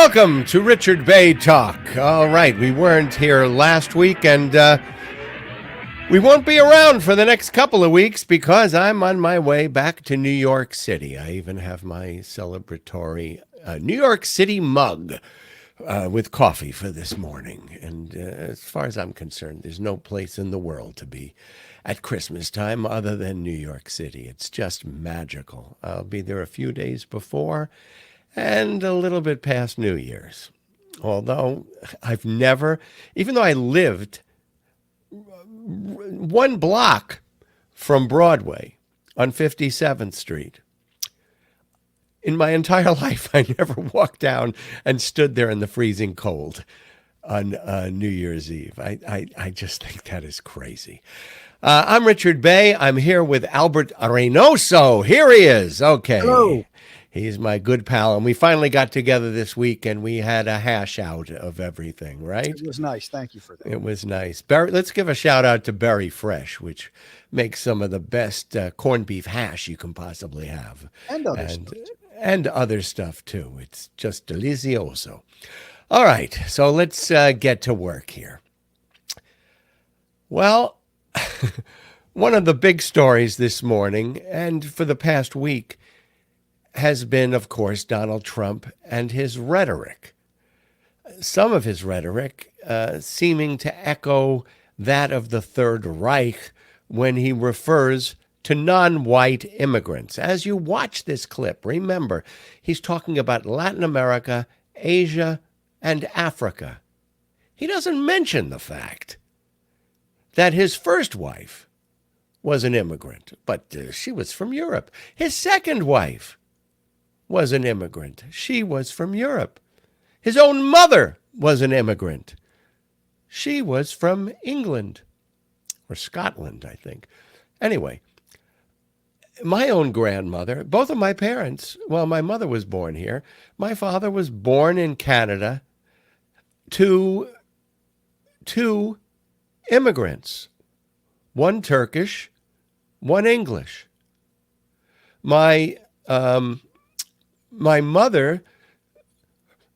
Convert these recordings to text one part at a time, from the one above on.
Welcome to Richard Bey Talk. All right, we weren't here last week, and we won't be around for the next couple of weeks because I'm on my way back to New York City. I even have my celebratory New York City mug with coffee for this morning. And as far as I'm concerned, there's no place in the world to be at Christmas time other than New York City. It's just magical. I'll be there a few days before and a little bit past New Year's. Although I've never, even though I lived one block from Broadway on 57th Street, in my entire life, I never walked down and stood there in the freezing cold on New Year's Eve. I just think that is crazy. I'm Richard Bey. I'm here with Albert Reinoso. Here he is. Okay. Hello. He's my good pal, and we finally got together this week, and we had a hash out of everything, right? It was nice. Thank you for that. It was nice. Berry, let's give a shout out to Berry Fresh, which makes some of the best corned beef hash you can possibly have. And other stuff. And other stuff, too. It's just delicioso. All right, so let's get to work here. Well, one of the big stories this morning and for the past week has been, of course, Donald Trump and his rhetoric. Some of his rhetoric seeming to echo that of the Third Reich when he refers to non-white immigrants. As you watch this clip, remember, he's talking about Latin America, Asia, and Africa. He doesn't mention the fact that his first wife was an immigrant, but she was from Europe. His second wife was an immigrant. She was from Europe. His own mother was an immigrant. She was from England or Scotland, I think. Anyway, my own grandmother, both of my parents, well, my mother was born here. My father was born in Canada to two immigrants, one Turkish, one English. My mother,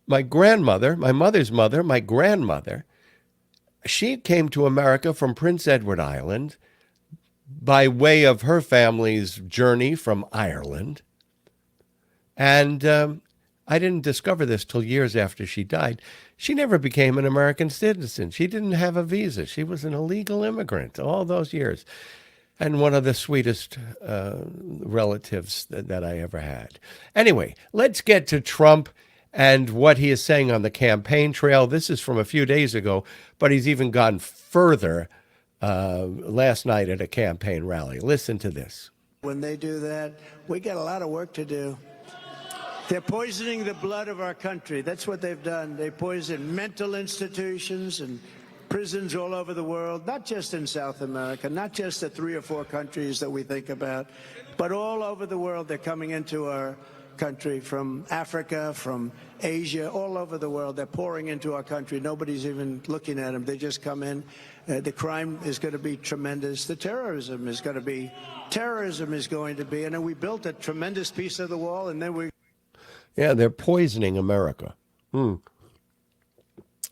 my grandmother, my mother's mother, my grandmother, she came to America from Prince Edward Island by way of her family's journey from Ireland. And I didn't discover this till years after she died. She never became an American citizen. She didn't have a visa. She was an illegal immigrant all those years. And one of the sweetest relatives that I ever had. Anyway, let's get to Trump and what he is saying on the campaign trail. This is from a few days ago, but he's even gone further last night at a campaign rally. Listen to this. When they do that, we got a lot of work to do. They're poisoning the blood of our country. That's what they've done. They poison mental institutions and prisons all over the world, not just in South America, not just the 3 or 4 countries that we think about, but all over the world. They're coming into our country from Africa, from Asia, all over the world. They're pouring into our country. Nobody's even looking at them. They just come in. The crime is going to be tremendous. The terrorism is going to be, and then we built a tremendous piece of the wall, and then we... Yeah, they're poisoning America.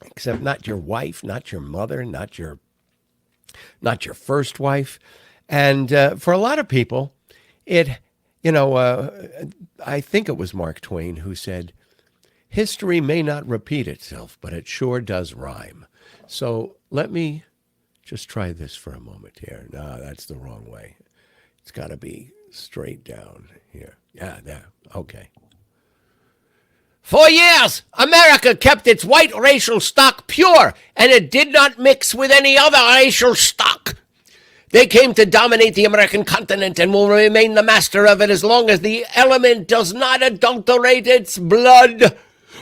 Except not your wife, not your mother, not your first wife. And for a lot of people, I think it was Mark Twain who said, history may not repeat itself, but it sure does rhyme. So let me just try this for a moment here. No, that's the wrong way. It's got to be straight down here. Yeah, there. Okay. For years, America kept its white racial stock pure, and it did not mix with any other racial stock. They came to dominate the American continent and will remain the master of it as long as the element does not adulterate its blood.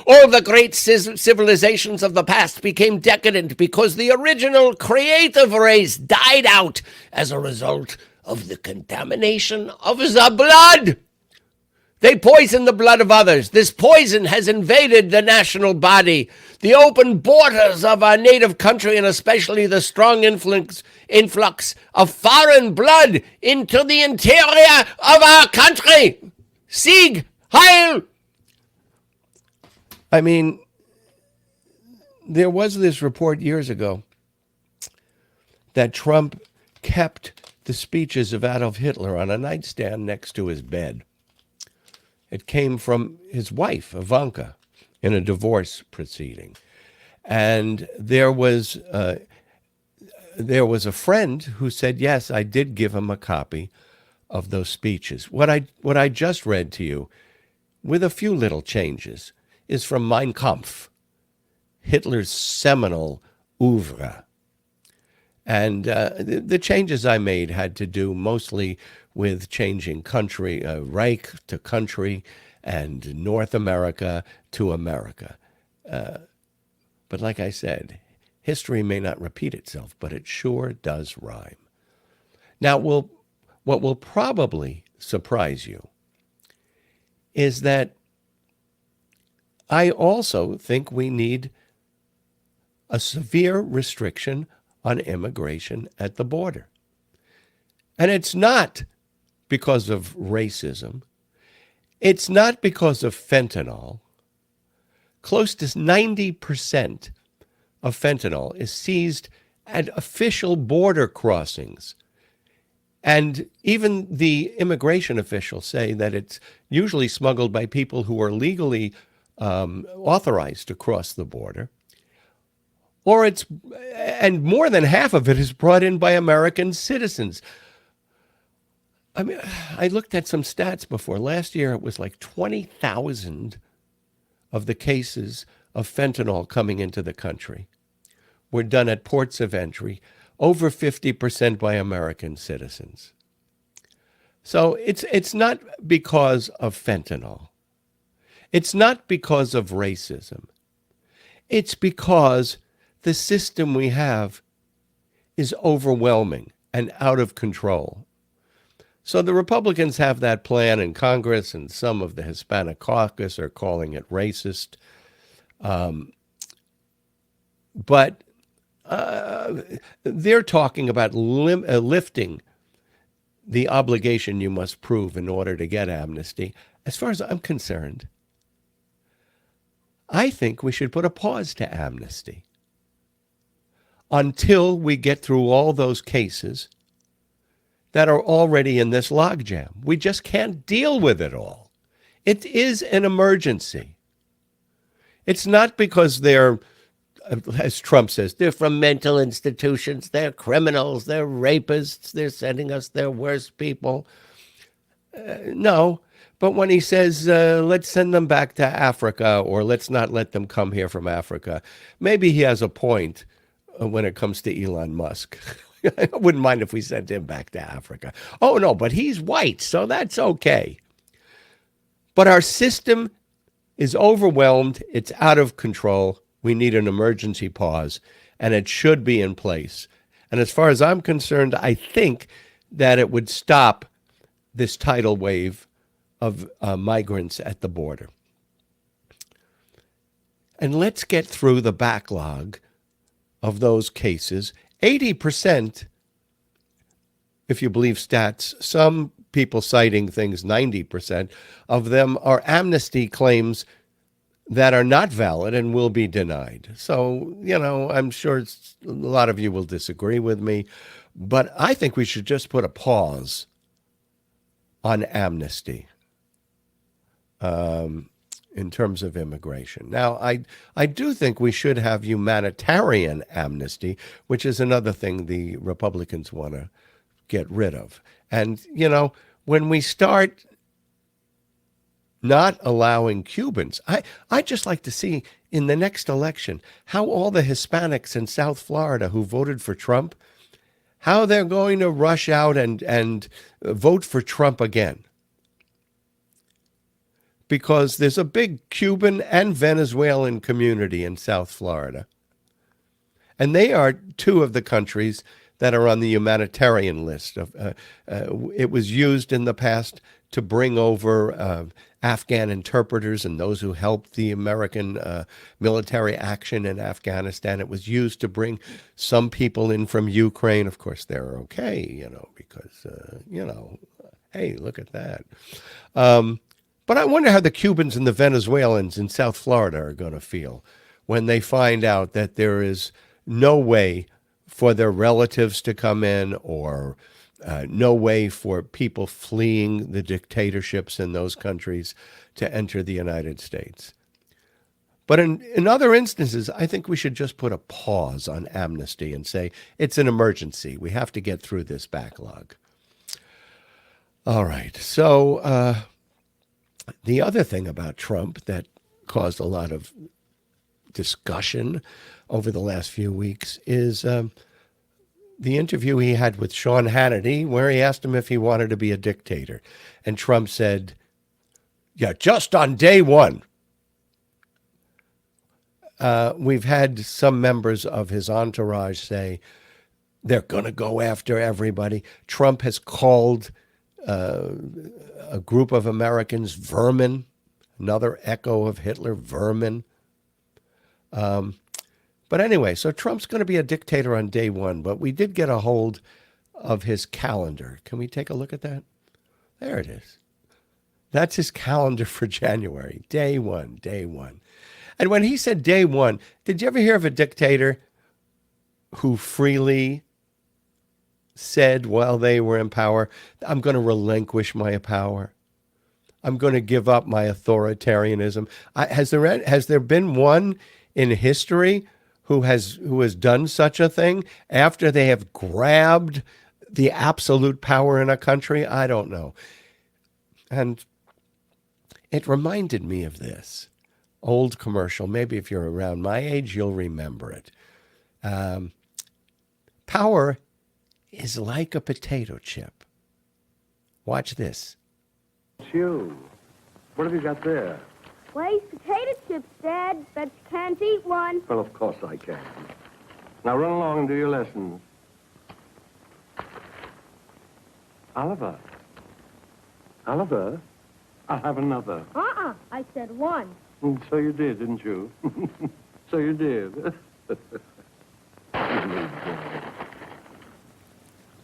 All the great civilizations of the past became decadent because the original creative race died out as a result of the contamination of the blood. They poison the blood of others. This poison has invaded the national body, the open borders of our native country, and especially the strong influx of foreign blood into the interior of our country. Sieg Heil! I mean, there was this report years ago that Trump kept the speeches of Adolf Hitler on a nightstand next to his bed. It came from his wife, Ivanka, in a divorce proceeding. And there was a friend who said, yes, I did give him a copy of those speeches. What I just read to you, with a few little changes, is from Mein Kampf, Hitler's seminal oeuvre. And the changes I made had to do mostly with changing country, Reich to country, and North America to America. But like I said, history may not repeat itself, but it sure does rhyme. Now, what will probably surprise you is that I also think we need a severe restriction on immigration at the border. And it's not because of racism. It's not because of fentanyl. Close to 90% of fentanyl is seized at official border crossings. And even the immigration officials say that it's usually smuggled by people who are legally authorized to cross the border. And more than half of it is brought in by American citizens. I mean, I looked at some stats before. Last year, it was like 20,000 of the cases of fentanyl coming into the country were done at ports of entry, over 50% by American citizens. So it's not because of fentanyl. It's not because of racism. It's because the system we have is overwhelming and out of control. So the Republicans have that plan in Congress, and some of the Hispanic caucus are calling it racist. But they're talking about lifting the obligation you must prove in order to get amnesty. As far as I'm concerned, I think we should put a pause to amnesty until we get through all those cases that are already in this logjam. We just can't deal with it all. It is an emergency. It's not because they're, as Trump says, they're from mental institutions, they're criminals, they're rapists, they're sending us their worst people. No, but when he says, let's send them back to Africa, or let's not let them come here from Africa, maybe he has a point when it comes to Elon Musk. I wouldn't mind if we sent him back to Africa. Oh, no, but he's white, so that's okay. But our system is overwhelmed. It's out of control. We need an emergency pause, and it should be in place. And as far as I'm concerned, I think that it would stop this tidal wave of migrants at the border. And let's get through the backlog of those cases. 80%, if you believe stats, some people citing things, 90% of them are amnesty claims that are not valid and will be denied. So, I'm sure a lot of you will disagree with me, but I think we should just put a pause on amnesty in terms of immigration. Now, I do think we should have humanitarian amnesty, which is another thing the Republicans want to get rid of. And, when we start not allowing Cubans, I just like to see in the next election how all the Hispanics in South Florida who voted for Trump, how they're going to rush out and vote for Trump again. Because there's a big Cuban and Venezuelan community in South Florida. And they are two of the countries that are on the humanitarian list. It was used in the past to bring over Afghan interpreters and those who helped the American military action in Afghanistan. It was used to bring some people in from Ukraine. Of course, they're okay, because, hey, look at that. But I wonder how the Cubans and the Venezuelans in South Florida are going to feel when they find out that there is no way for their relatives to come in, or no way for people fleeing the dictatorships in those countries to enter the United States. But in other instances, I think we should just put a pause on amnesty and say it's an emergency. We have to get through this backlog. All right. So the other thing about Trump that caused a lot of discussion over the last few weeks is the interview he had with Sean Hannity, where he asked him if he wanted to be a dictator. And Trump said, yeah, just on day one. We've had some members of his entourage say they're going to go after everybody. Trump has called a group of Americans vermin, another echo of Hitler, vermin. But anyway, so Trump's going to be a dictator on day one, but we did get a hold of his calendar. Can we take a look at that? There it is. That's his calendar for January. Day one, day one. And when he said day one, did you ever hear of a dictator who freely said while they were in power, I'm going to relinquish my power. I'm going to give up my authoritarianism. Has there been one in history who has done such a thing after they have grabbed the absolute power in a country? I don't know. And it reminded me of this old commercial. Maybe if you're around my age, you'll remember it. Power is like a potato chip. Watch this. You. What have you got there? Lay's potato chips, Dad. Bet you can't eat one. Well, of course I can. Now run along and do your lessons. Oliver. Oliver, I'll have another. I said one. So you did, didn't you? So you did.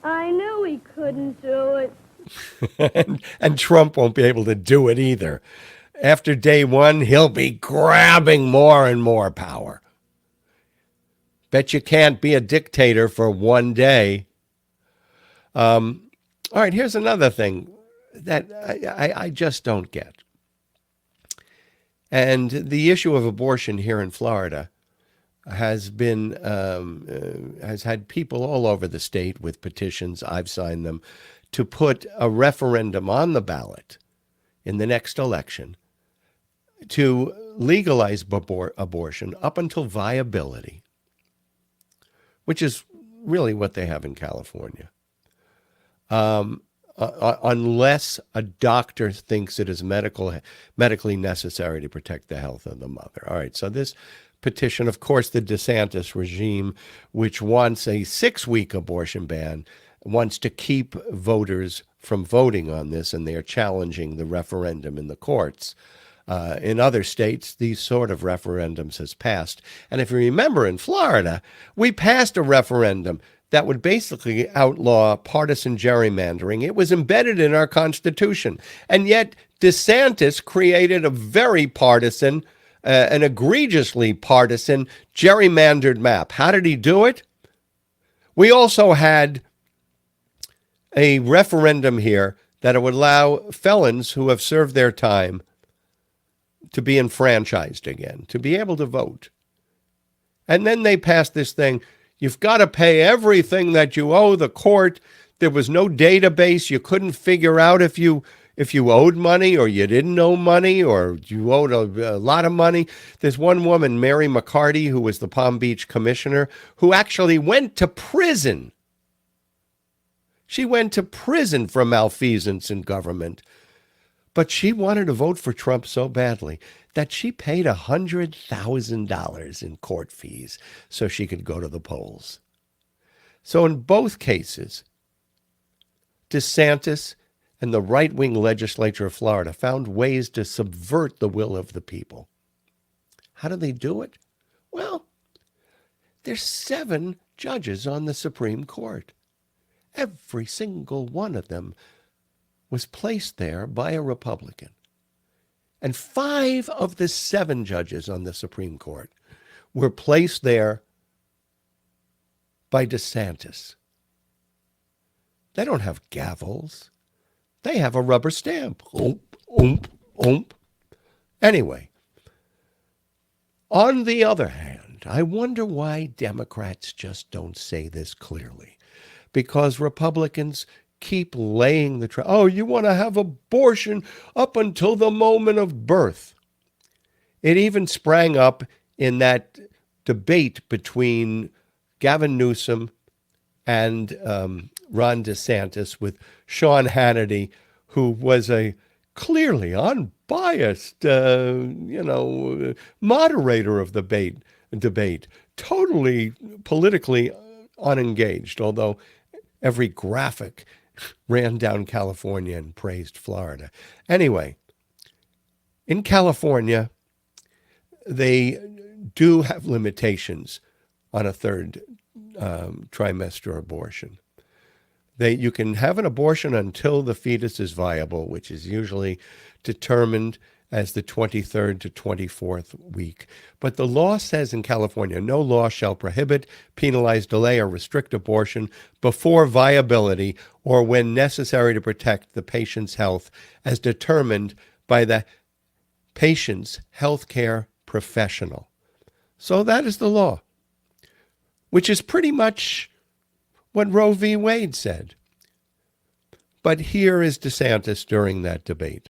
I knew he couldn't do it. and Trump won't be able to do it either. After day one, he'll be grabbing more and more power. Bet you can't be a dictator for one day. All right, here's another thing that I just don't get. And the issue of abortion here in Florida has been has had people all over the state with petitions. I've signed them to put a referendum on the ballot in the next election to legalize abortion up until viability, which is really what they have in California. Unless a doctor thinks it is medically necessary to protect the health of the mother. All right, so this petition, of course, the DeSantis regime, which wants a 6-week abortion ban, wants to keep voters from voting on this, and they are challenging the referendum in the courts. In other states, these sort of referendums has passed. And if you remember, in Florida, we passed a referendum that would basically outlaw partisan gerrymandering. It was embedded in our Constitution. And yet DeSantis created a very partisan, an egregiously partisan gerrymandered map. How did he do it? We also had a referendum here that would allow felons who have served their time to be enfranchised again, to be able to vote. And then they passed this thing. You've got to pay everything that you owe the court. There was no database. You couldn't figure out if you owed money or you didn't owe money or you owed a lot of money. There's one woman, Mary McCarty, who was the Palm Beach commissioner, who actually went to prison. She went to prison for malfeasance in government. But she wanted to vote for Trump so badly that she paid $100,000 in court fees so she could go to the polls. So in both cases, DeSantis and the right-wing legislature of Florida found ways to subvert the will of the people. How do they do it? Well, there's 7 judges on the Supreme Court. Every single one of them was placed there by a Republican. And 5 of the 7 judges on the Supreme Court were placed there by DeSantis. They don't have gavels. They have a rubber stamp. Oomp, oomp, oomp. Anyway, on the other hand, I wonder why Democrats just don't say this clearly. Because Republicans keep laying the trap. Oh, you want to have abortion up until the moment of birth. It even sprang up in that debate between Gavin Newsom and Ron DeSantis with Sean Hannity, who was a clearly unbiased, moderator of the debate, totally politically unengaged, although every graphic ran down California and praised Florida. Anyway, in California, they do have limitations on a third trimester abortion. You can have an abortion until the fetus is viable, which is usually determined as the 23rd to 24th week. But the law says in California, no law shall prohibit, penalize, delay, or restrict abortion before viability or when necessary to protect the patient's health as determined by the patient's healthcare professional. So that is the law, which is pretty much what Roe v. Wade said. But here is DeSantis during that debate.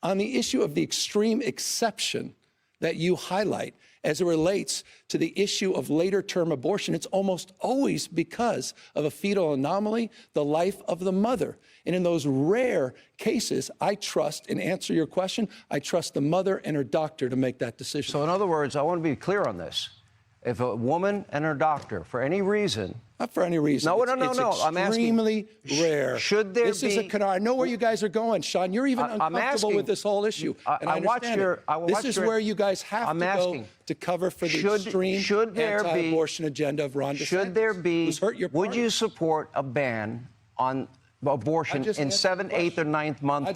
On the issue of the extreme exception that you highlight as it relates to the issue of later term abortion, it's almost always because of a fetal anomaly, the life of the mother. And in those rare cases, I trust, and answer your question, I trust the mother and her doctor to make that decision. So in other words, I want to be clear on this. If a woman and her doctor, for any reason... Not for any reason. No. I'm asking. Extremely rare. Should there be... I know where you guys are going, Sean. You're even uncomfortable with this whole issue. I understand it. This is where you guys have to go to cover for the extreme anti-abortion agenda of Ron DeSantis. Should there be... Who's hurt your party. Would you support a ban on abortion in 7th, 8th, or 9th month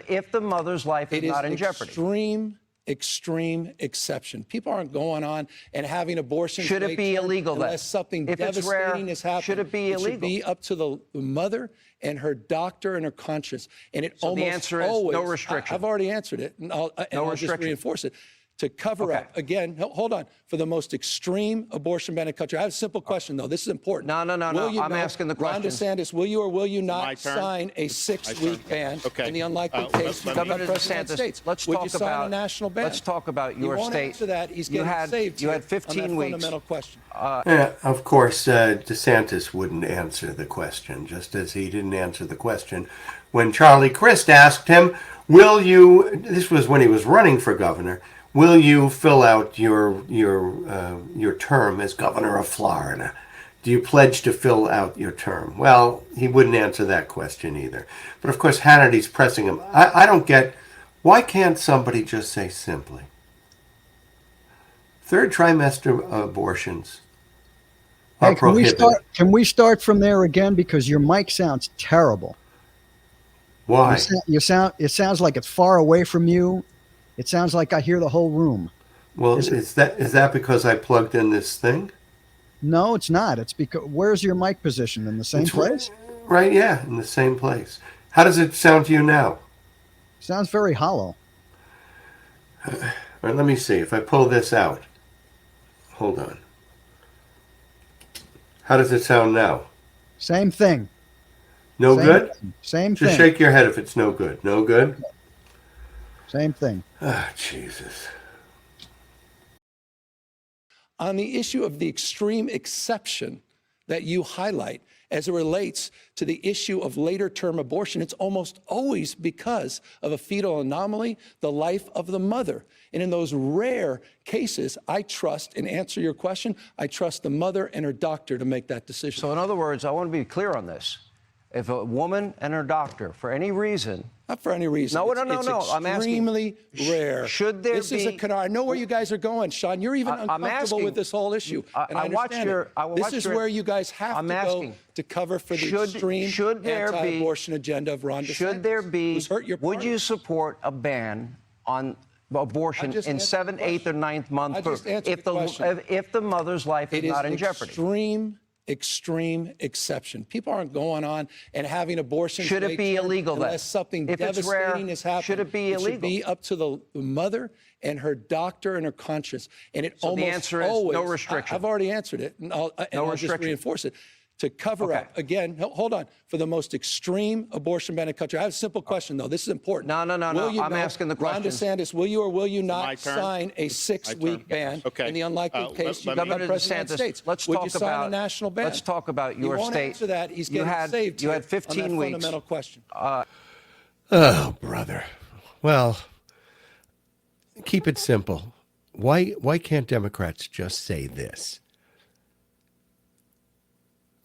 if the mother's life is not in jeopardy? Extreme exception. People aren't going on and having abortions. Should it be illegal then? Unless something devastating has happened. Should it be illegal? It should be up to the mother and her doctor and her conscience. And it so almost the answer is always, no restriction. I've already answered it, and I'll just reinforce it. To cover up, again, hold on, for the most extreme abortion ban in the country. I have a simple question, though. This is important. No. I'm asking the question. Ron DeSantis, will you or will you not sign a 6-week ban in the unlikely case of Governor DeSantis? Would you sign a national ban? Let's talk about your state. He won't answer that. He's getting saved. You had 15 weeks. Fundamental question. Of course, DeSantis wouldn't answer the question, just as he didn't answer the question when Charlie Crist asked him, will you, this was when he was running for governor, will you fill out your term as governor of Florida? Do you pledge to fill out your term? Well, he wouldn't answer that question either. But of course, Hannity's pressing him. I don't get, why can't somebody just say simply, third trimester abortions are prohibited? Can we start from there again? Because your mic sounds terrible. Why? It sounds like it's far away from you. It sounds like I hear the whole room. Well, is that because I plugged in this thing? No, it's not. It's because, where's your mic position? In the same place? Right, yeah, in the same place. How does it sound to you now? Sounds very hollow. All right, let me see. If I pull this out. Hold on. How does it sound now? Same thing. No good? Same thing. Just shake your head if it's no good. No good? Same thing. Ah, Jesus. On the issue of the extreme exception that you highlight as it relates to the issue of later term abortion, it's almost always because of a fetal anomaly, the life of the mother. And in those rare cases, I trust, and answer your question, I trust the mother and her doctor to make that decision. So in other words, I want to be clear on this. If a woman and her doctor, for any reason, Not for any reason. No. It's I'm asking. extremely rare. Should there this be? Is a canard. I know where you guys are going, Sean. You're even uncomfortable with this whole issue. And I understand it. This is where you guys have to go to cover for the extreme anti-abortion agenda of Ron DeSantis. Should there be? Who's hurt your party. Would you support a ban on abortion in 7th, 8th, or 9th month if the mother's life is not in jeopardy? Extreme exception. People aren't going on and having abortions. Should it be illegal then? Unless something devastating has happened. Should it be illegal? It should be up to the mother and her doctor and her conscience. And it so almost the answer is always, no restriction. I've already answered it, and I'll just reinforce it. To cover up, again, hold on, for the most extreme abortion ban in the country. I have a simple question, though. This is important. No. I'm asking the question. Ron DeSantis, will you or will you not sign a 6-week ban in the unlikely case you become president of the United States? Would you sign a national ban? Let's talk about your he won't state. Answer that. He's getting saved. You had 15 on that weeks. Fundamental question. Oh, brother. Well, keep it simple. Why can't Democrats just say this?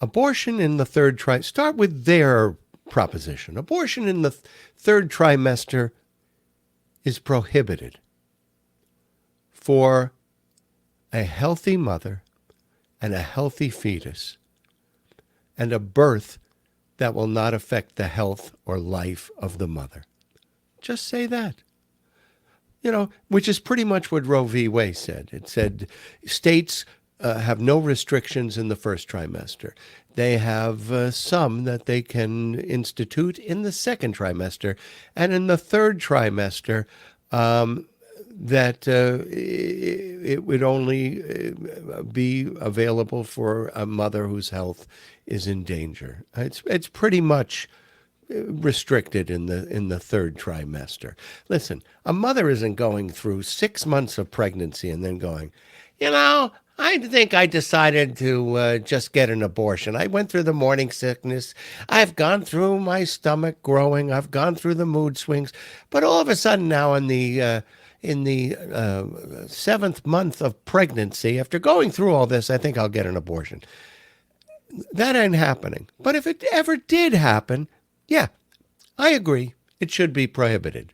Abortion in the third trimester, start with their proposition. Abortion in the third trimester is prohibited for a healthy mother and a healthy fetus and a birth that will not affect the health or life of the mother. Just say that. Which is pretty much what Roe v. Wade said. It said states have no restrictions in the first trimester. They have some that they can institute in the second trimester. And in the third trimester, that it would only be available for a mother whose health is in danger. It's pretty much restricted in the third trimester. Listen, a mother isn't going through 6 months of pregnancy and then going, I think I decided to just get an abortion. I went through the morning sickness. I've gone through my stomach growing. I've gone through the mood swings. But all of a sudden now in the 7th month of pregnancy, after going through all this, I think I'll get an abortion. That ain't happening. But if it ever did happen, yeah, I agree. It should be prohibited.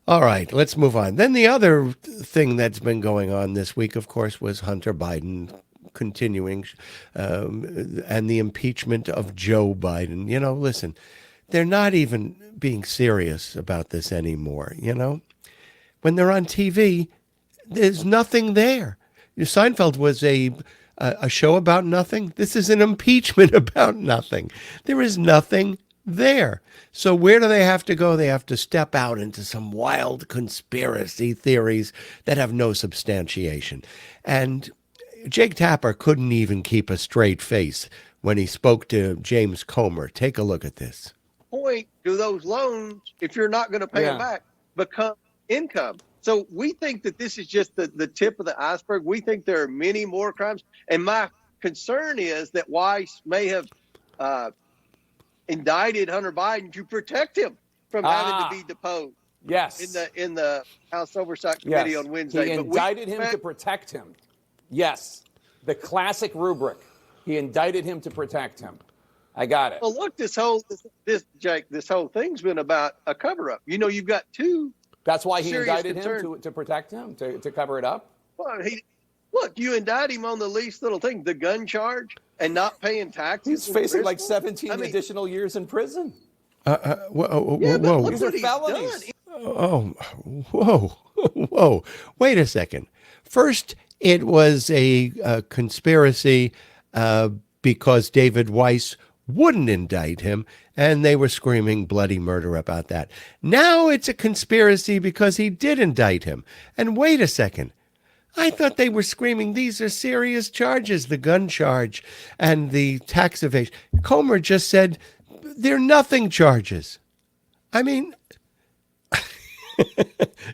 All right, let's move on. Then the other thing that's been going on this week, of course, was Hunter Biden continuing and the impeachment of Joe Biden. Listen, they're not even being serious about this anymore, When they're on TV, there's nothing there. Seinfeld was a show about nothing. This is an impeachment about nothing. There is nothing there. So where do they have to go? They have to step out into some wild conspiracy theories that have no substantiation. And Jake Tapper couldn't even keep a straight face when he spoke to James Comer. Take a look at this. Point do those loans, if you're not going to pay them back, become income? So we think that this is just the tip of the iceberg. We think there are many more crimes. And my concern is that Weiss may have indicted Hunter Biden to protect him from having to be deposed. Yes. In the House Oversight Committee on Wednesday. He indicted him to protect him. Yes. The classic rubric. He indicted him to protect him. I got it. Well, look, this whole thing's been about a cover-up. You've got two. That's why he indicted him to protect him, to cover it up? Well, you indict him on the least little thing, the gun charge, and not paying taxes. He's facing like 17 additional years in prison. Whoa. These are felonies. Whoa. Wait a second. First, it was a conspiracy because David Weiss wouldn't indict him, and they were screaming bloody murder about that. Now it's a conspiracy because he did indict him. And wait a second. I thought they were screaming, these are serious charges, the gun charge and the tax evasion. Comer just said, they're nothing charges. I mean,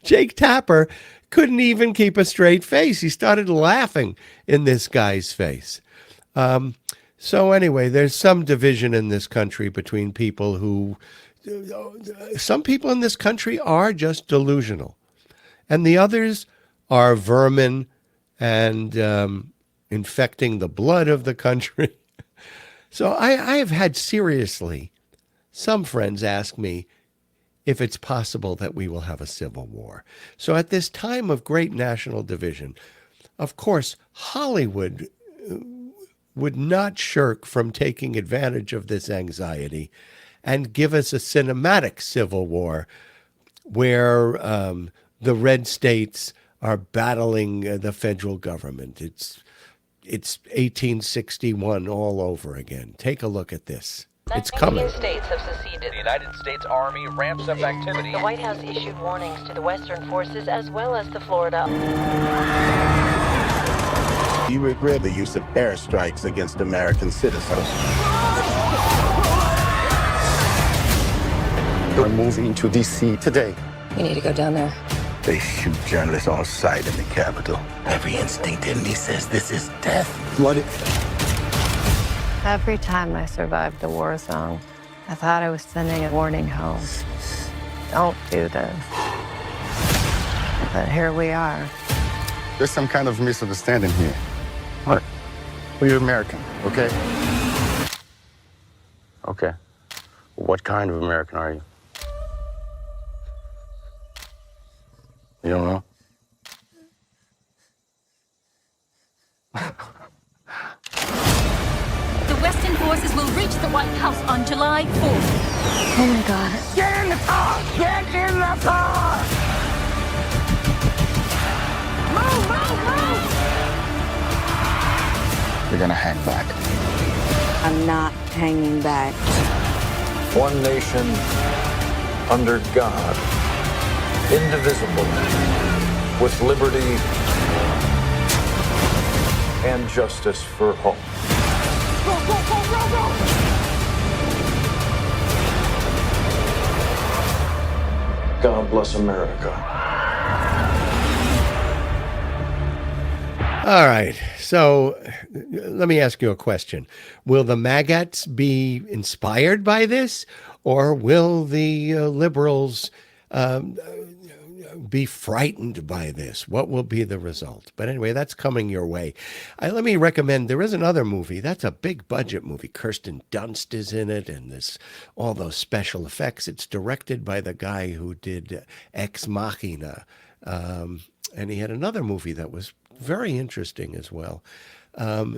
Jake Tapper couldn't even keep a straight face. He started laughing in this guy's face. So anyway, there's some division in this country between people who, some people in this country are just delusional, and the others are vermin and infecting the blood of the country. So I have had seriously some friends ask me, if it's possible that we will have a civil war. So at this time of great national division, of course, Hollywood would not shirk from taking advantage of this anxiety and give us a cinematic civil war where the red states are battling the federal government. It's 1861 all over again. Take a look at this. It's coming. 19 states have seceded. The United States Army ramps up activity. The White House issued warnings to the Western forces as well as to Florida. You regret the use of airstrikes against American citizens. We're moving to D.C. today. You need to go down there. They shoot journalists on sight in the Capitol. Every instinct in me says this is death. What if... Every time I survived a war zone, I thought I was sending a warning home. Don't do this. But here we are. There's some kind of misunderstanding here. What? Well, you're American, okay? Okay. What kind of American are you? You don't know? The Western forces will reach the White House on July 4th. Oh my God. Get in the car! Get in the car! Move, move, move! You're gonna hang back. I'm not hanging back. One nation under God, indivisible, with liberty and justice for all. Go, go, go, go, go! God bless America. All right. So let me ask you a question. Will the maggots be inspired by this, or will the liberals be frightened by this? What will be the result? But anyway, that's coming your way. Let me recommend, there is another movie. That's a big budget movie. Kirsten Dunst is in it, and there's all those special effects. It's directed by the guy who did Ex Machina. And he had another movie that was very interesting as well.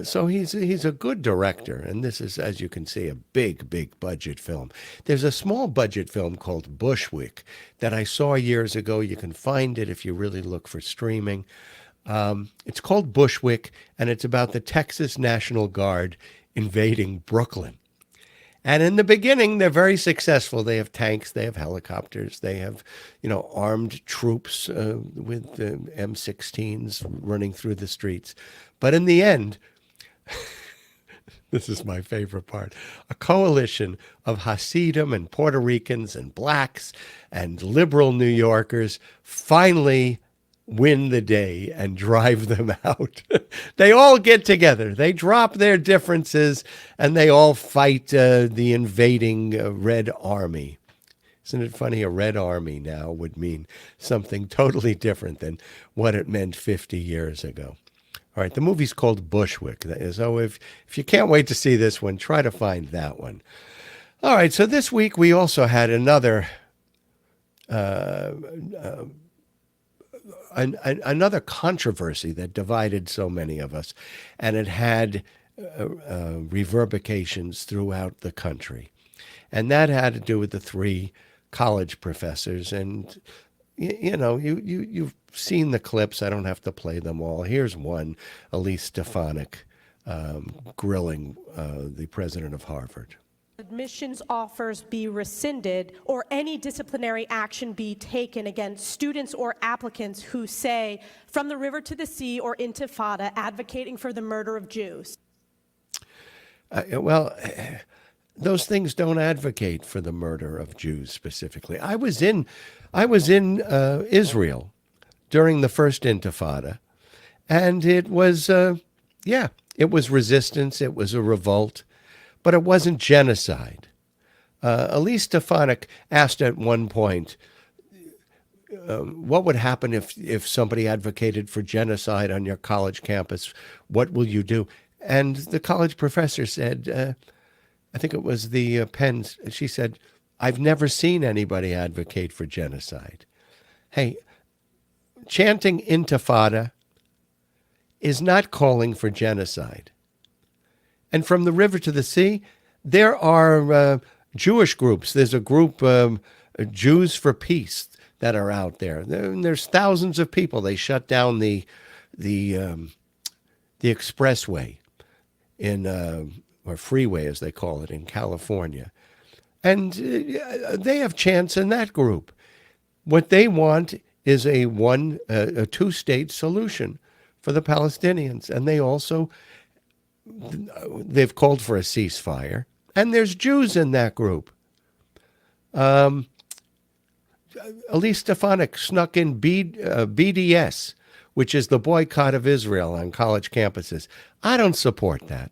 So he's a good director, and this is, as you can see, a big budget film. There's a small budget film called Bushwick that I saw years ago. You can find it if you really look for streaming. It's called Bushwick, and it's about the Texas National Guard invading Brooklyn. And in the beginning, they're very successful. They have tanks, they have helicopters, they have, armed troops with M16s running through the streets. But in the end, this is my favorite part, a coalition of Hasidim and Puerto Ricans and blacks and liberal New Yorkers finally win the day and drive them out. They all get together. They drop their differences and they all fight the invading Red Army. Isn't it funny? A Red Army now would mean something totally different than what it meant 50 years ago. All right, the movie's called Bushwick. So if you can't wait to see this one, try to find that one. All right, so this week we also had another another controversy that divided so many of us, and it had reverberations throughout the country. And that had to do with the three college professors. And, you've seen the clips. I don't have to play them all. Here's one, Elise Stefanik grilling the president of Harvard. Admissions offers be rescinded or any disciplinary action be taken against students or applicants who say, from the river to the sea or Intifada, advocating for the murder of Jews. Those things don't advocate for the murder of Jews specifically. I was in Israel during the first Intifada, and it was resistance, it was a revolt, but it wasn't genocide. Elise Stefanik asked at one point, what would happen if somebody advocated for genocide on your college campus? What will you do? And the college professor said, I think it was the Penn, she said, I've never seen anybody advocate for genocide. Hey, chanting intifada is not calling for genocide. And from the river to the sea, there are Jewish groups. There's a group, Jews for Peace, that are out there. There's thousands of people. They shut down the expressway or freeway, as they call it, in California. And they have chants in that group. What they want is a two-state solution for the Palestinians. And they've called for a ceasefire. And there's Jews in that group. Elise Stefanik snuck in BDS, which is the boycott of Israel on college campuses. I don't support that.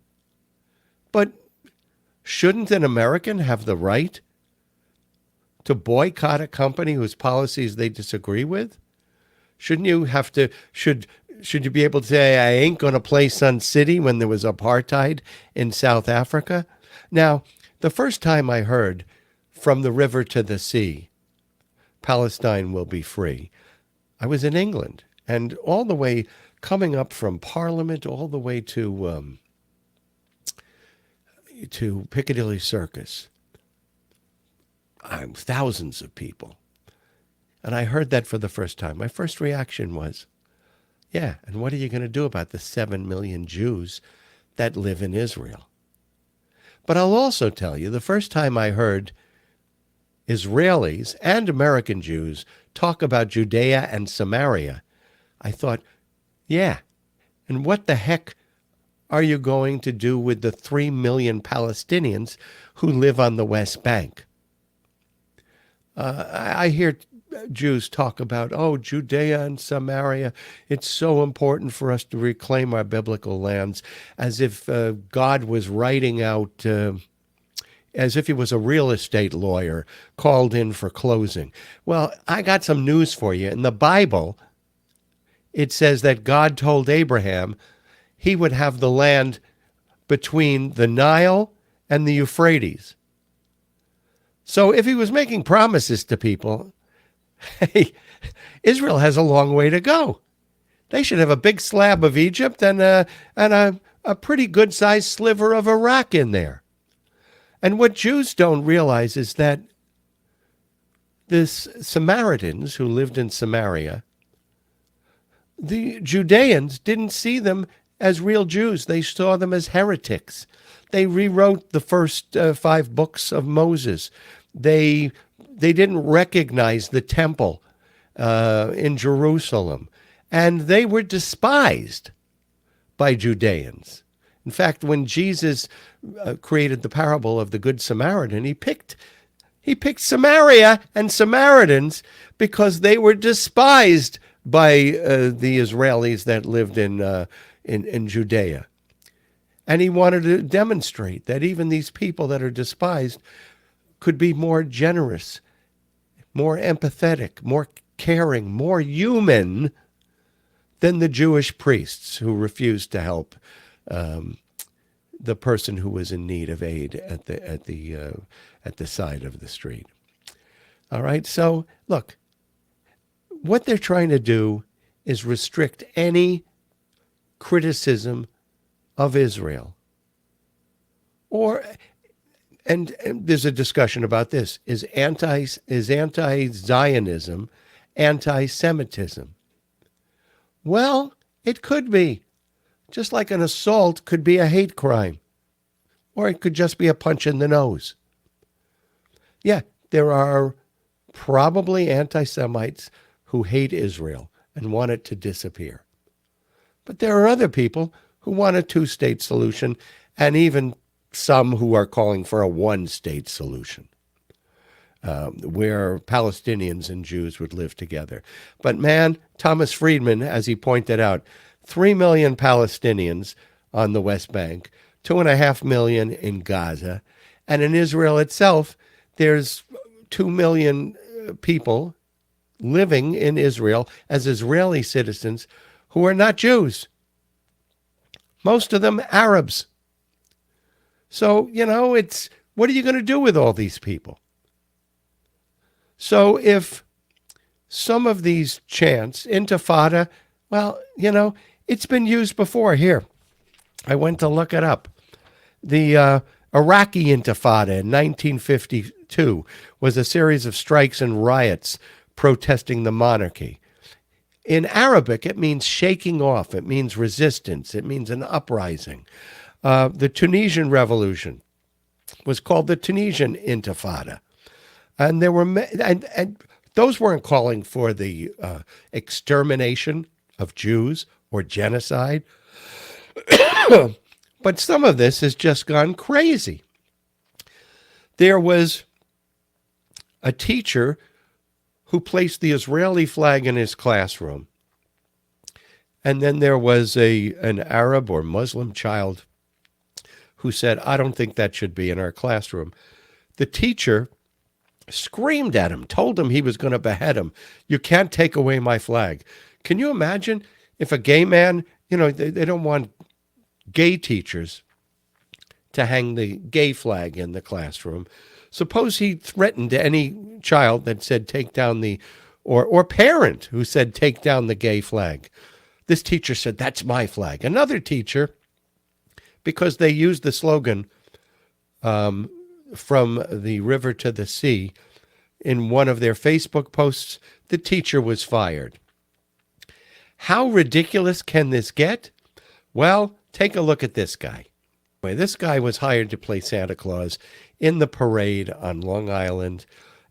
But shouldn't an American have the right to boycott a company whose policies they disagree with? Shouldn't you have to, should you be able to say, I ain't going to play Sun City when there was apartheid in South Africa? Now, the first time I heard from the river to the sea, Palestine will be free, I was in England, and all the way coming up from Parliament all the way to Piccadilly Circus, thousands of people. And I heard that for the first time. My first reaction was, yeah, and what are you going to do about the 7 million Jews that live in Israel? But I'll also tell you, the first time I heard Israelis and American Jews talk about Judea and Samaria, I thought, yeah, and what the heck are you going to do with the 3 million Palestinians who live on the West Bank? I hear Jews talk about, Judea and Samaria, it's so important for us to reclaim our biblical lands, as if God was writing out, as if he was a real estate lawyer called in for closing. Well, I got some news for you. In the Bible, it says that God told Abraham he would have the land between the Nile and the Euphrates. So if he was making promises to people, hey, Israel has a long way to go. They should have a big slab of Egypt and a pretty good-sized sliver of Iraq in there. And what Jews don't realize is that the Samaritans who lived in Samaria, the Judeans didn't see them as real Jews. They saw them as heretics. They rewrote the first 5 books of Moses. They didn't recognize the temple in Jerusalem. And they were despised by Judeans. In fact, when Jesus created the parable of the Good Samaritan, he picked Samaria and Samaritans because they were despised by the Israelis that lived in Judea. And he wanted to demonstrate that even these people that are despised could be more generous, more empathetic, more caring, more human than the Jewish priests who refused to help the person who was in need of aid at the side of the street. All right, so look, what they're trying to do is restrict any criticism of Israel. And there's a discussion about this. Is anti-Zionism anti-Semitism? Well, it could be. Just like an assault could be a hate crime. Or it could just be a punch in the nose. Yeah, there are probably anti-Semites who hate Israel and want it to disappear. But there are other people who want a two-state solution, and even some who are calling for a one-state solution, where Palestinians and Jews would live together. But man, Thomas Friedman, as he pointed out, 3 million Palestinians on the West Bank, 2.5 million in Gaza, and in Israel itself, there's 2 million people living in Israel as Israeli citizens who are not Jews. Most of them Arabs. So, it's, what are you going to do with all these people? So if some of these chants, intifada, well, it's been used before. Here, I went to look it up. The Iraqi Intifada in 1952 was a series of strikes and riots protesting the monarchy. In Arabic, it means shaking off. It means resistance. It means an uprising. The Tunisian Revolution was called the Tunisian Intifada. And there were and those weren't calling for the extermination of Jews or genocide. But some of this has just gone crazy. There was a teacher who placed the Israeli flag in his classroom. And then there was an Arab or Muslim child who said, I don't think that should be in our classroom. The teacher screamed at him, told him he was going to behead him. You can't take away my flag. Can you imagine if a gay man, they don't want gay teachers to hang the gay flag in the classroom. Suppose he threatened any child that said take down or parent who said take down the gay flag. This teacher said, that's my flag. Another teacher, because they used the slogan from the river to the sea in one of their Facebook posts, the teacher was fired. How ridiculous can this get? Well, take a look at this guy. This guy was hired to play Santa Claus in the parade on Long Island,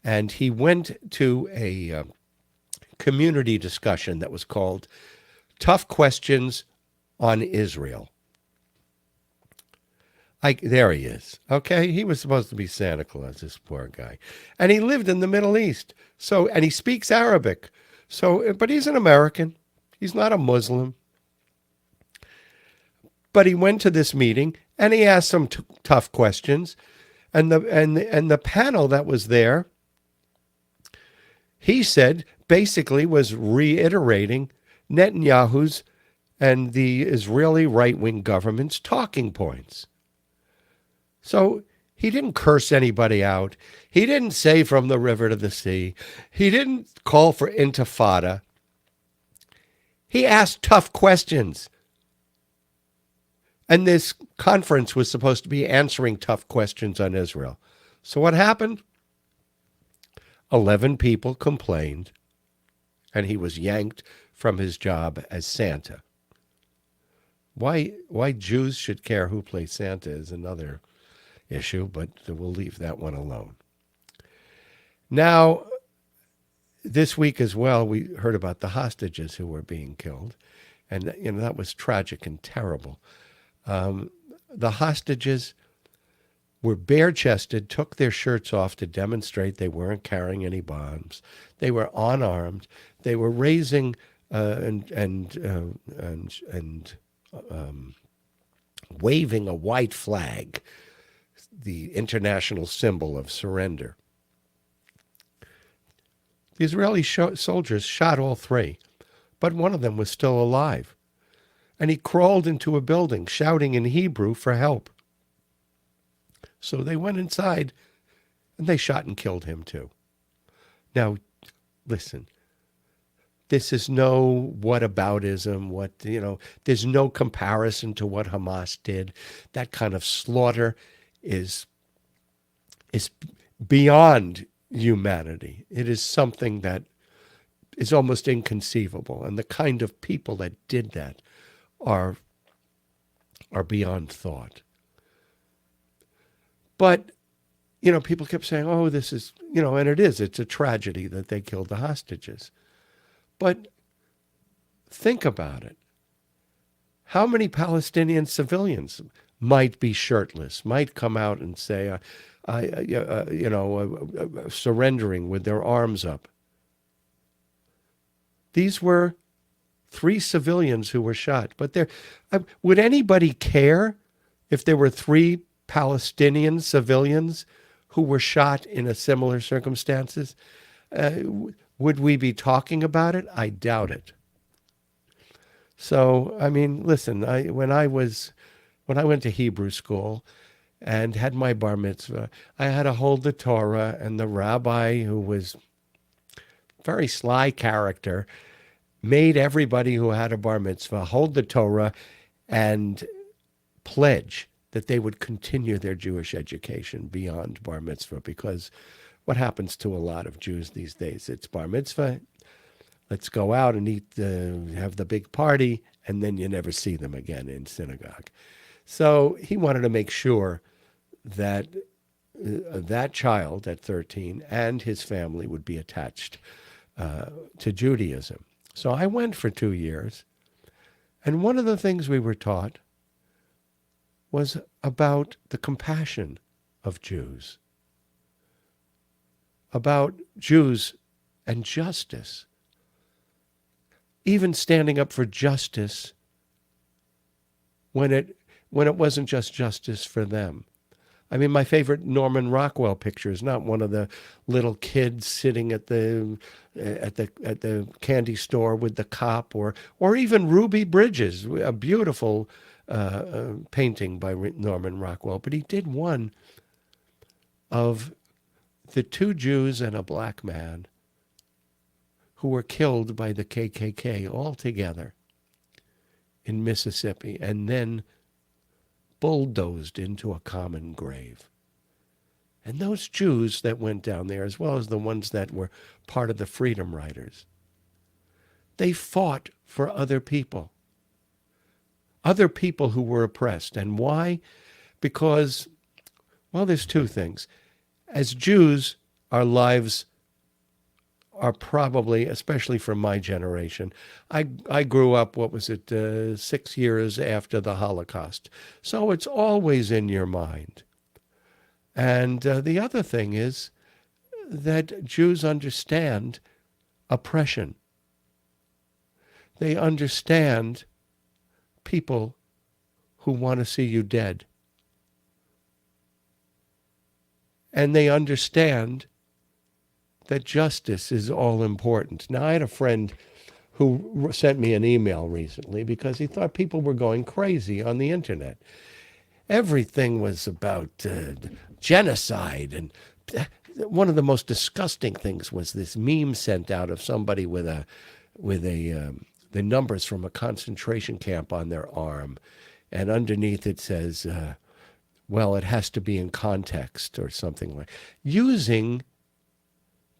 and he went to a community discussion that was called Tough Questions on Israel. There he is. Okay, he was supposed to be Santa Claus, this poor guy. And he lived in the Middle East. And he speaks Arabic. But he's an American. He's not a Muslim. But he went to this meeting and he asked some tough questions. And the panel that was there, he said, basically was reiterating Netanyahu's and the Israeli right-wing government's talking points. So he didn't curse anybody out. He didn't say from the river to the sea. He didn't call for intifada. He asked tough questions. And this conference was supposed to be answering tough questions on Israel. So what happened? 11 people complained, and he was yanked from his job as Santa. Why Jews should care who plays Santa is another issue, but we'll leave that one alone. Now, this week as well, we heard about the hostages who were being killed, and that was tragic and terrible. The hostages were bare-chested, took their shirts off to demonstrate they weren't carrying any bombs. They were unarmed. They were raising and waving a white flag, the international symbol of surrender. The Israeli soldiers shot all three, but one of them was still alive. And he crawled into a building, shouting in Hebrew for help. So they went inside, and they shot and killed him too. Now, listen, this is no whataboutism, there's no comparison to what Hamas did. That kind of slaughter is beyond humanity. It is something that is almost inconceivable. And the kind of people that did that are beyond thought. But, people kept saying, oh, this is, and it's a tragedy that they killed the hostages. But think about it. How many Palestinian civilians might be shirtless, might come out and say, surrendering with their arms up? These were 3 civilians who were shot. But would anybody care if there were 3 Palestinian civilians who were shot in a similar circumstances? Would we be talking about it? I doubt it. So, listen, when I went to Hebrew school and had my bar mitzvah, I had to hold the Torah, and the rabbi, who was very sly character, made everybody who had a bar mitzvah hold the Torah and pledge that they would continue their Jewish education beyond bar mitzvah, because what happens to a lot of Jews these days? It's bar mitzvah, let's go out and have the big party, and then you never see them again in synagogue. So he wanted to make sure that that child at 13 and his family would be attached to Judaism. So I went for 2 years, and one of the things we were taught was about the compassion of Jews, about Jews and justice, even standing up for justice when it wasn't just justice for them. I mean, my favorite Norman Rockwell picture is not one of the little kids sitting at the candy store with the cop, or even Ruby Bridges, a beautiful painting by Norman Rockwell. But he did one of the 2 Jews and a black man who were killed by the KKK all together in Mississippi, and then bulldozed into a common grave. And those Jews that went down there, as well as the ones that were part of the Freedom Riders, they fought for other people who were oppressed. And why? Because, well, there's 2 things. As Jews, our lives are probably, especially for my generation, I grew up, 6 years after the Holocaust. So it's always in your mind. And the other thing is that Jews understand oppression. They understand people who want to see you dead. And they understand that justice is all important. Now, I had a friend who sent me an email recently because he thought people were going crazy on the internet. Everything was about genocide, and one of the most disgusting things was this meme sent out of somebody with the numbers from a concentration camp on their arm, and underneath it says, well, it has to be in context or something like, using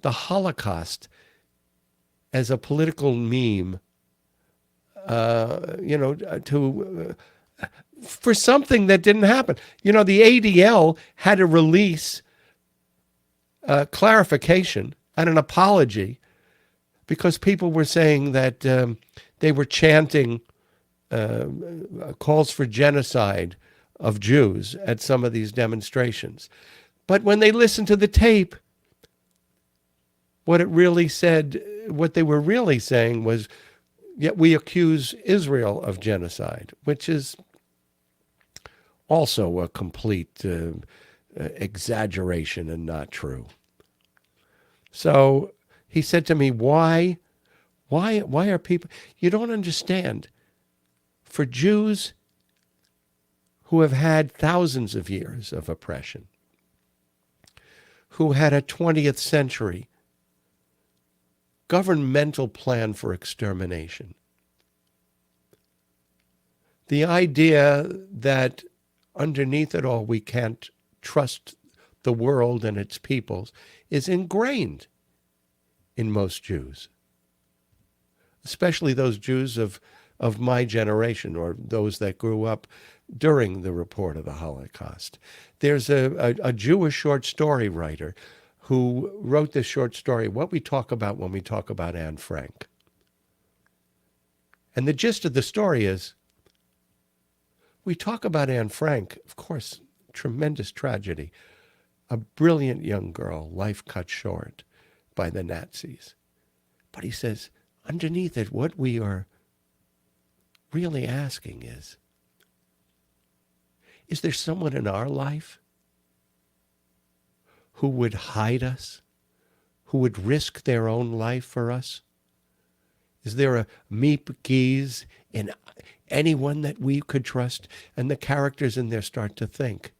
the Holocaust as a political meme, for something that didn't happen. The ADL had to release clarification and an apology because people were saying that they were chanting calls for genocide of Jews at some of these demonstrations. But when they listened to the tape, what they were really saying was, yet we accuse Israel of genocide, which is also a complete exaggeration and not true. So he said to me, why are people, you don't understand, for Jews who have had thousands of years of oppression, who had a 20th century governmental plan for extermination, the idea that underneath it all we can't trust the world and its peoples is ingrained in most Jews, especially those Jews of my generation or those that grew up during the report of the Holocaust. There's a Jewish short story writer who wrote this short story, What We Talk About When We Talk About Anne Frank. And the gist of the story is, we talk about Anne Frank, of course, tremendous tragedy, a brilliant young girl, life cut short by the Nazis. But he says, underneath it, what we are really asking is there someone in our life who would hide us, who would risk their own life for us? Is there a Miep Gies in anyone that we could trust? And the characters in there start to think.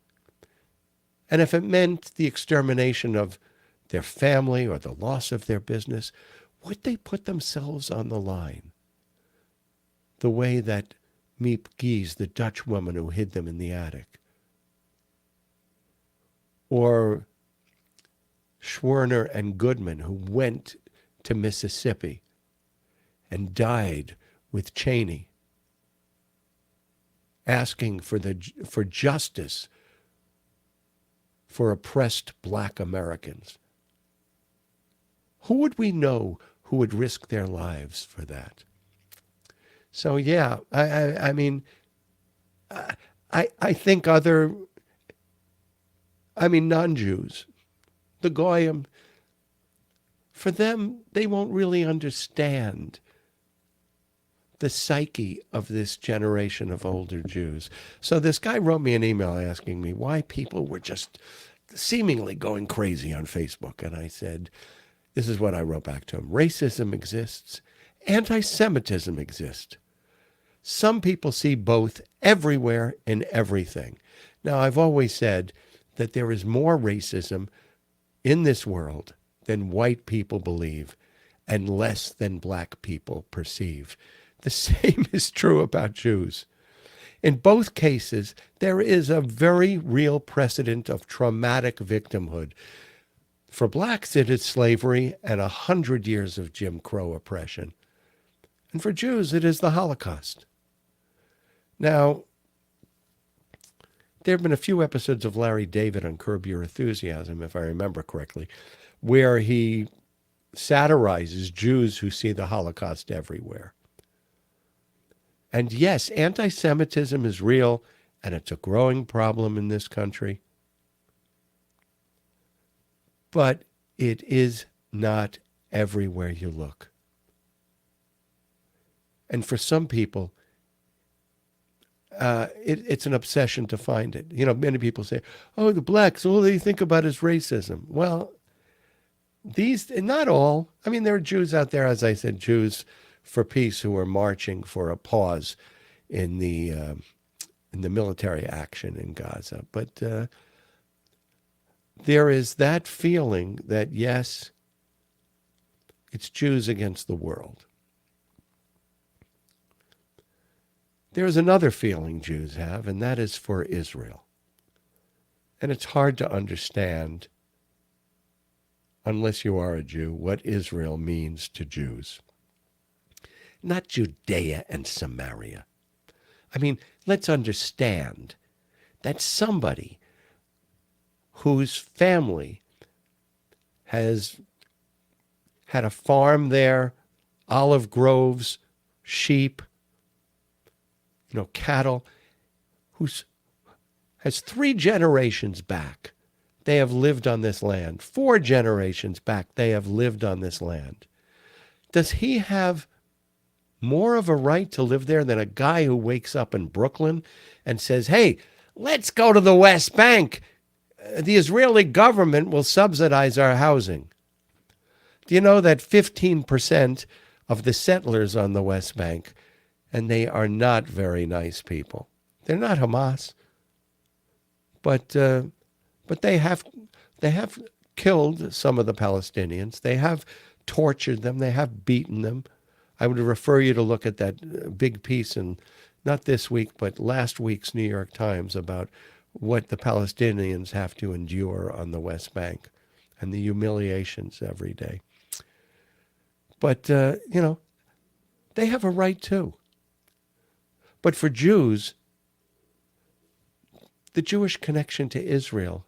And if it meant the extermination of their family or the loss of their business, would they put themselves on the line the way that Miep Gies, the Dutch woman who hid them in the attic, or Schwerner and Goodman, who went to Mississippi and died with Cheney, asking for justice for oppressed black Americans? Who would we know who would risk their lives for that? So yeah, I mean, I think non-Jews, the Goyim, for them, they won't really understand the psyche of this generation of older Jews. So this guy wrote me an email asking me why people were just seemingly going crazy on Facebook. And I said, this is what I wrote back to him. Racism exists. Anti-Semitism exists. Some people see both everywhere in everything. Now, I've always said that there is more racism in this world than white people believe and less than black people perceive. The same is true about Jews. In both cases, there is a very real precedent of traumatic victimhood. For blacks, it is slavery and 100 years of Jim Crow oppression. And for Jews, it is the Holocaust. Now, there have been a few episodes of Larry David on Curb Your Enthusiasm, if I remember correctly, where he satirizes Jews who see the Holocaust everywhere. And yes, anti-Semitism is real, and it's a growing problem in this country. But it is not everywhere you look. And for some people, it's an obsession to find it. You know, many people say, oh, the blacks, all they think about is racism. Well, these, not all. I mean, there are Jews out there, as I said, Jews for peace who are marching for a pause in the military action in Gaza. But there is that feeling that, yes, it's Jews against the world. There is another feeling Jews have, and that is for Israel. And it's hard to understand, unless you are a Jew, what Israel means to Jews. Not Judea and Samaria. I mean, let's understand that somebody whose family has had a farm there, olive groves, sheep, cattle, has 3 generations back, they have lived on this land. 4 generations back, they have lived on this land. Does he have more of a right to live there than a guy who wakes up in Brooklyn and says, hey, let's go to the West Bank. The Israeli government will subsidize our housing. Do you know that 15% of the settlers on the West Bank, and they are not very nice people. They're not Hamas, but they have killed some of the Palestinians. They have tortured them. They have beaten them. I would refer you to look at that big piece in, not this week, but last week's New York Times about what the Palestinians have to endure on the West Bank and the humiliations every day. But, they have a right too. But for Jews, the Jewish connection to Israel,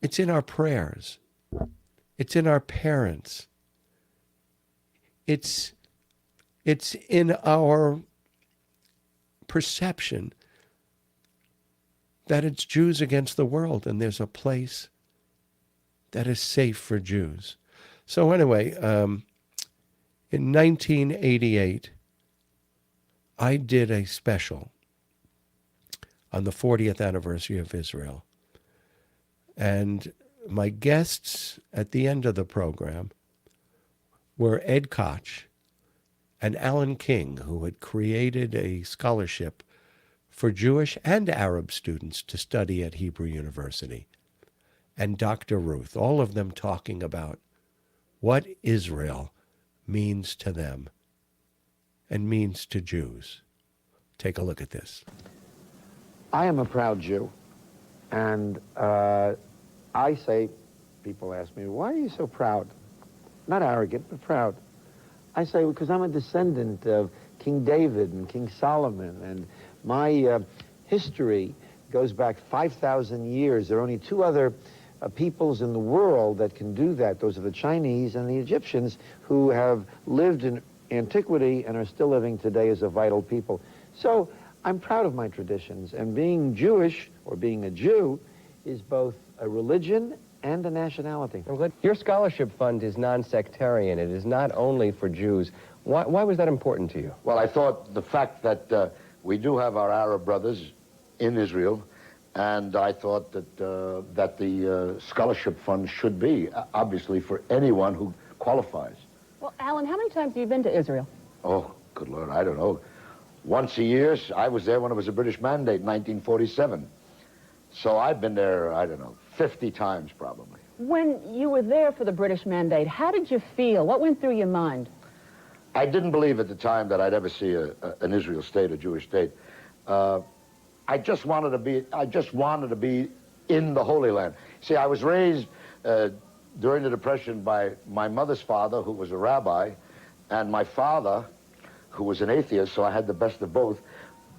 it's in our prayers. It's in our parents. It's in our perception that it's Jews against the world, and there's a place that is safe for Jews. So anyway, in 1988, I did a special on the 40th anniversary of Israel. And my guests at the end of the program were Ed Koch and Alan King, who had created a scholarship for Jewish and Arab students to study at Hebrew University, and Dr. Ruth, all of them talking about what Israel means to them and means to Jews. Take a look at this. I am a proud Jew, and I say, people ask me, why are you so proud? Not arrogant, but proud. I say, because I'm a descendant of King David and King Solomon, and my history goes back 5,000 years. There are only two other peoples in the world that can do that. Those are the Chinese and the Egyptians, who have lived in antiquity and are still living today as a vital people. So I'm proud of my traditions, and being Jewish, or being a Jew, is both a religion and a nationality. I'm glad. Your scholarship fund is non-sectarian. It is not only for Jews. Why was that important to you? Well, I thought the fact that we do have our Arab brothers in Israel, and I thought that that the scholarship fund should be, obviously, for anyone who qualifies. Well, Alan, how many times have you been to Israel? Oh, good Lord, I don't know. Once a year. I was there when it was a British mandate in 1947. So I've been there, I don't know, 50 times probably. When you were there for the British mandate, how did you feel? What went through your mind? I didn't believe at the time that I'd ever see an Israel state, a Jewish state. I just wanted to be in the Holy Land. See, I was raised during the Depression by my mother's father, who was a rabbi, and my father, who was an atheist, so I had the best of both.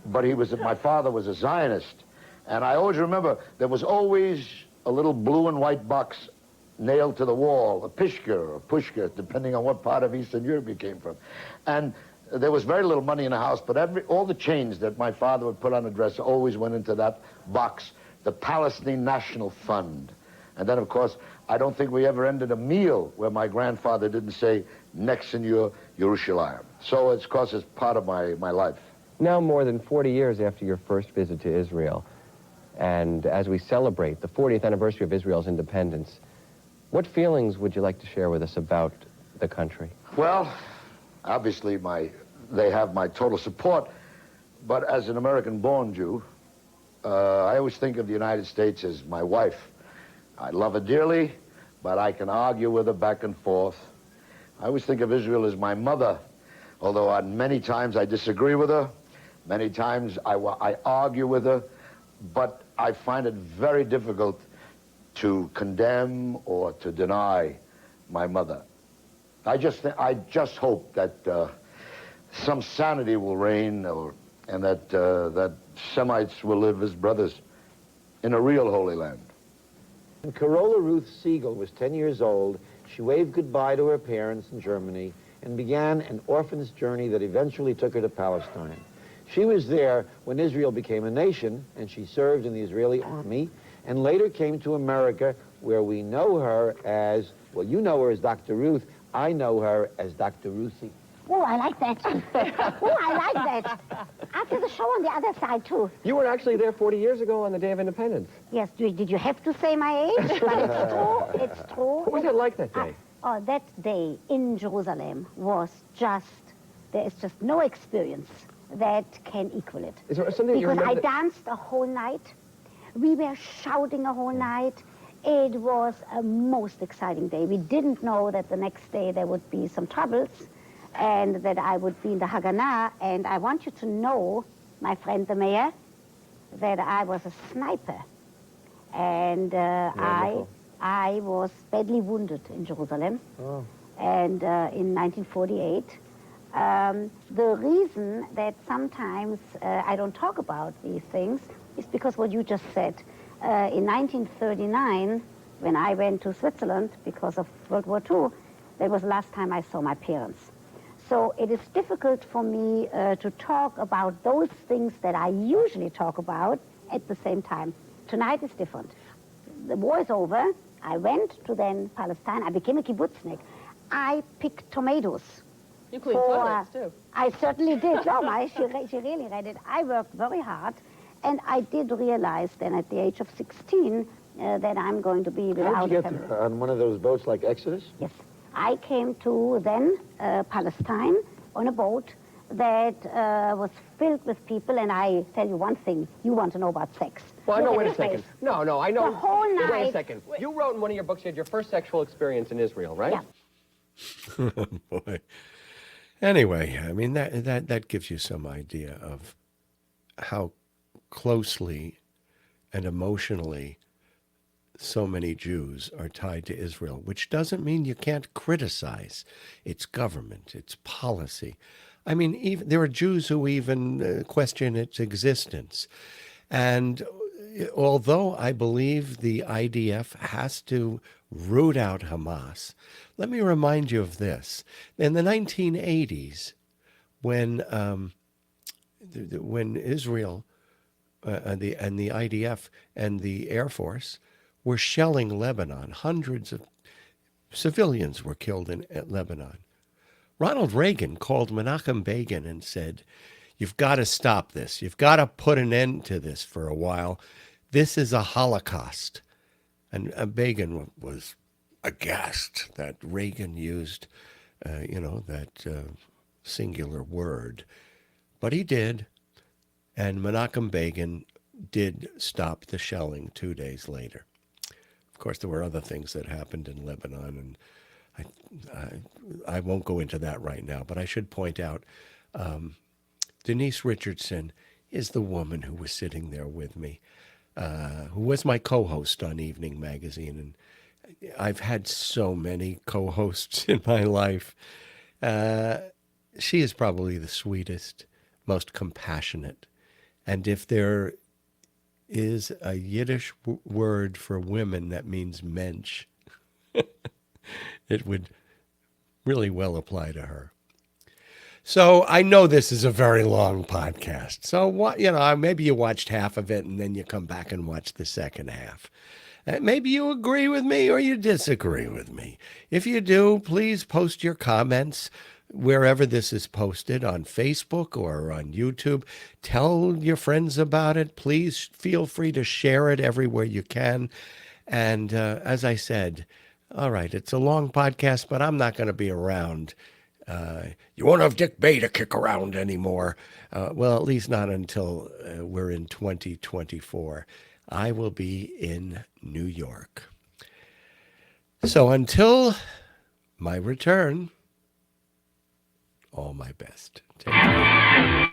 But my father was a Zionist. And I always remember there was always a little blue and white box nailed to the wall, a pishka or a pushka, depending on what part of Eastern Europe you came from. And there was very little money in the house, but all the change that my father would put on a dress always went into that box, the Palestine National Fund. And then, of course, I don't think we ever ended a meal where my grandfather didn't say, next in your Yerushalayim. So it's, of course, it's part of my life. Now, more than 40 years after your first visit to Israel, and as we celebrate the 40th anniversary of Israel's independence, what feelings would you like to share with us about the country? Well, obviously they have my total support, but as an American-born Jew, I always think of the United States as my wife. I love her dearly, but I can argue with her back and forth. I always think of Israel as my mother, although many times I disagree with her, many times I argue with her, but I find it very difficult to condemn or to deny my mother. I just hope that some sanity will reign, and that Semites will live as brothers in a real Holy Land. When Carola Ruth Siegel was 10 years old, she waved goodbye to her parents in Germany and began an orphan's journey that eventually took her to Palestine. She was there when Israel became a nation, and she served in the Israeli army, and later came to America, where we know her as, well, you know her as Dr. Ruth. I know her as Dr. Ruthie. Oh, I like that. Oh, I like that. After the show on the other side, too. You were actually there 40 years ago on the Day of Independence. Yes, did you have to say my age? But it's true, it's true. What was it like that day? That day in Jerusalem was just, there is just no experience that can equal it. Is there something you remember? Because I danced a whole night. We were shouting a whole night. It was a most exciting day. We didn't know that the next day there would be some troubles and that I would be in the Haganah. And I want you to know, my friend the mayor, that I was a sniper. And I was badly wounded in Jerusalem. Oh. And in 1948. The reason that sometimes I don't talk about these things is because what you just said. In 1939, when I went to Switzerland because of World War II, that was the last time I saw my parents. So it is difficult for me to talk about those things that I usually talk about at the same time. Tonight is different. The war is over. I went to then Palestine. I became a kibbutznik. I picked tomatoes. You cleaned toilets, too. I certainly did. No, she really read it. I worked very hard, and I did realize then at the age of 16 that I'm going to be without How did you family. get on one of those boats like Exodus? Yes. I came to then Palestine on a boat that was filled with people, and I tell you one thing, you want to know about sex. Well, no, wait a second. No, I know. The whole night. Wait a second. You wrote in one of your books you had your first sexual experience in Israel, right? Yeah. Oh, boy. Anyway, I mean, that gives you some idea of how closely and emotionally so many Jews are tied to Israel, which doesn't mean you can't criticize its government, its policy. I mean, even there are Jews who even question its existence. And although I believe the IDF has to root out Hamas, let me remind you of this. In the 1980s, when Israel and the IDF and the Air Force were shelling Lebanon, hundreds of civilians were killed in Lebanon. Ronald Reagan called Menachem Begin and said, "You've got to stop this. You've got to put an end to this for a while. This is a Holocaust." And Begin was aghast that Reagan used, that singular word. But he did. And Menachem Begin did stop the shelling 2 days later. Of course, there were other things that happened in Lebanon, and I won't go into that right now, but I should point out Denise Richardson is the woman who was sitting there with me, who was my co-host on Evening Magazine. And I've had so many co-hosts in my life. She is probably the sweetest, most compassionate. And if there is a Yiddish word for women that means mensch, it would really well apply to her. So I know this is a very long podcast. So maybe you watched half of it and then you come back and watch the second half. Maybe you agree with me or you disagree with me. If you do, please post your comments wherever this is posted, on Facebook or on YouTube. Tell your friends about it. Please feel free to share it everywhere you can. And as I said, all right, it's a long podcast, but I'm not going to be around. You won't have Dick Bey to kick around anymore. Well, at least not until we're in 2024. I will be in New York. So until my return, all my best. Take care.